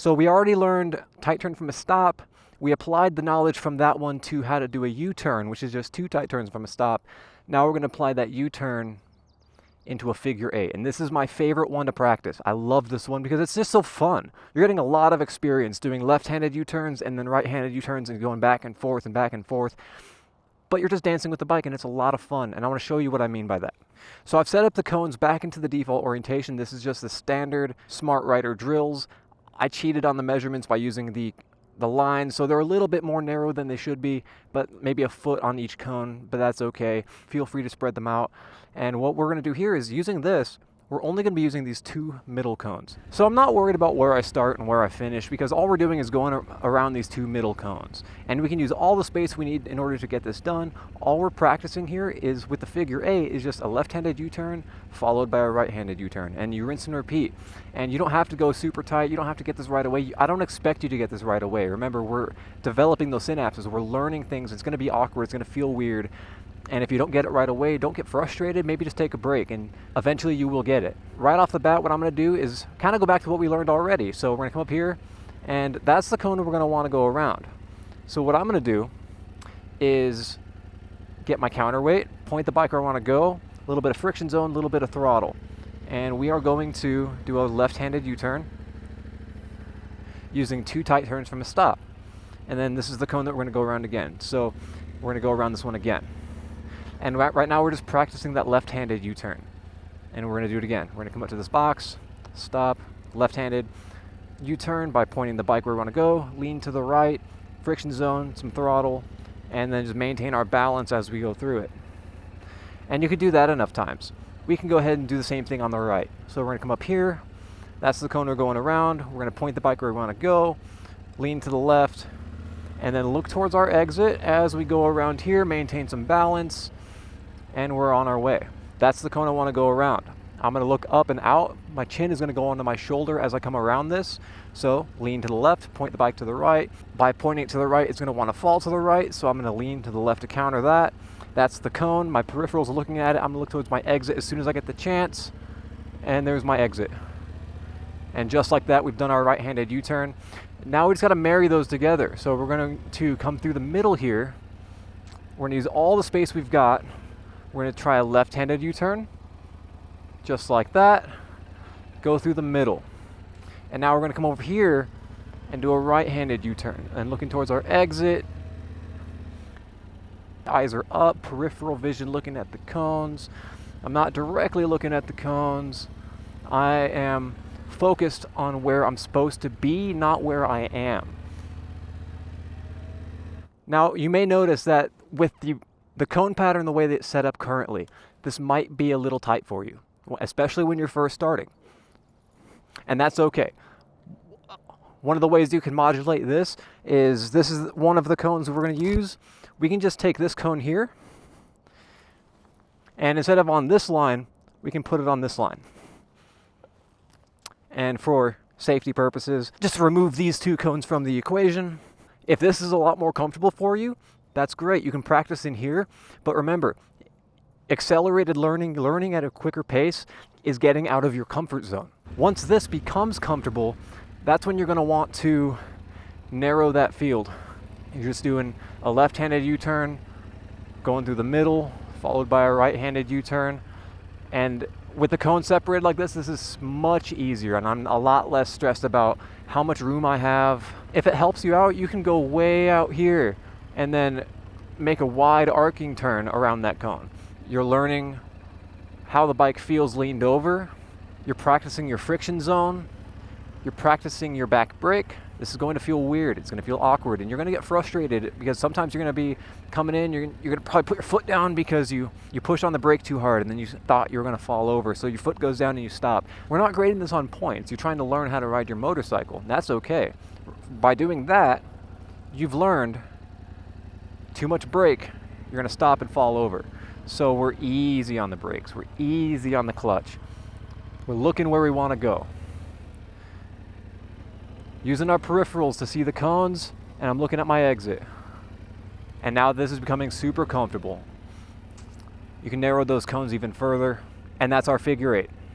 So we already learned tight turn from a stop. We applied the knowledge from that one to how to do a U-turn, which is just 2 tight turns from a stop. Now we're going to apply that U-turn into a figure 8. And this is my favorite one to practice. I love this one because it's just so fun. You're getting a lot of experience doing left-handed U-turns and then right-handed U-turns and going back and forth and back and forth. But you're just dancing with the bike and it's a lot of fun. And I want to show you what I mean by that. So I've set up the cones back into the default orientation. This is just the standard Smart Rider drills. I cheated on the measurements by using the lines, so they're a little bit more narrow than they should be, but maybe a foot on each cone, but that's okay. Feel free to spread them out. And what we're going to do here is using this, we're only going to be using these 2 middle cones. So I'm not worried about where I start and where I finish because all we're doing is going around these 2 middle cones. And we can use all the space we need in order to get this done. All we're practicing here is with the figure 8 is just a left-handed U-turn followed by a right-handed U-turn. And you rinse and repeat. And you don't have to go super tight. You don't have to get this right away. I don't expect you to get this right away. Remember, we're developing those synapses. We're learning things. It's going to be awkward. It's going to feel weird. And if you don't get it right away, don't get frustrated, maybe just take a break and eventually you will get it. Right off the bat, what I'm gonna do is kind of go back to what we learned already. So we're gonna come up here and that's the cone we're gonna wanna go around. So what I'm gonna do is get my counterweight, point the bike where I wanna go, a little bit of friction zone, a little bit of throttle. And we are going to do a left-handed U-turn using 2 tight turns from a stop. And then this is the cone that we're gonna go around again. So we're gonna go around this one again. And right now we're just practicing that left-handed U-turn. And we're gonna do it again. We're gonna come up to this box, stop, left-handed U-turn by pointing the bike where we wanna go, lean to the right, friction zone, some throttle, and then just maintain our balance as we go through it. And you could do that enough times. We can go ahead and do the same thing on the right. So we're gonna come up here, that's the cone we're going around, we're gonna point the bike where we wanna go, lean to the left, and then look towards our exit as we go around here, maintain some balance, and we're on our way. That's the cone I want to go around. I'm going to look up and out. My chin is going to go onto my shoulder as I come around this. So lean to the left, point the bike to the right. By pointing it to the right, it's going to want to fall to the right, so I'm going to lean to the left to counter that. That's the cone. My peripherals are looking at it. I'm going to look towards my exit as soon as I get the chance. And there's my exit. And just like that, we've done our right-handed U-turn. Now we just got to marry those together. So we're going to come through the middle here. We're going to use all the space we've got. We're going to try a left-handed U-turn, just like that, go through the middle. And now we're going to come over here and do a right-handed U-turn. And looking towards our exit, eyes are up, peripheral vision looking at the cones. I'm not directly looking at the cones. I am focused on where I'm supposed to be, not where I am. Now, you may notice that with the cone pattern, the way that it's set up currently, this might be a little tight for you, especially when you're first starting. And that's okay. One of the ways you can modulate this is one of the cones we're going to use. We can just take this cone here, and instead of on this line, we can put it on this line. And for safety purposes, just remove these 2 cones from the equation. If this is a lot more comfortable for you, that's great. You can practice in here, but remember, accelerated learning at a quicker pace is getting out of your comfort zone. Once this becomes comfortable, that's when you're going to want to narrow that field. You're just doing a left-handed U-turn, going through the middle, followed by a right-handed U-turn. And with the cone separated like this is much easier, and I'm a lot less stressed about how much room I have. If it helps you out, you can go way out here and then make a wide arcing turn around that cone. You're learning how the bike feels leaned over. You're practicing your friction zone. You're practicing your back brake. This is going to feel weird. It's going to feel awkward, and you're going to get frustrated because sometimes you're going to be coming in, you're going to probably put your foot down because you push on the brake too hard and then you thought you were going to fall over. So your foot goes down and you stop. We're not grading this on points. You're trying to learn how to ride your motorcycle. That's okay. By doing that, you've learned too much brake, you're going to stop and fall over. So we're easy on the brakes. We're easy on the clutch. We're looking where we want to go. Using our peripherals to see the cones, and I'm looking at my exit. And now this is becoming super comfortable. You can narrow those cones even further, and that's our figure 8.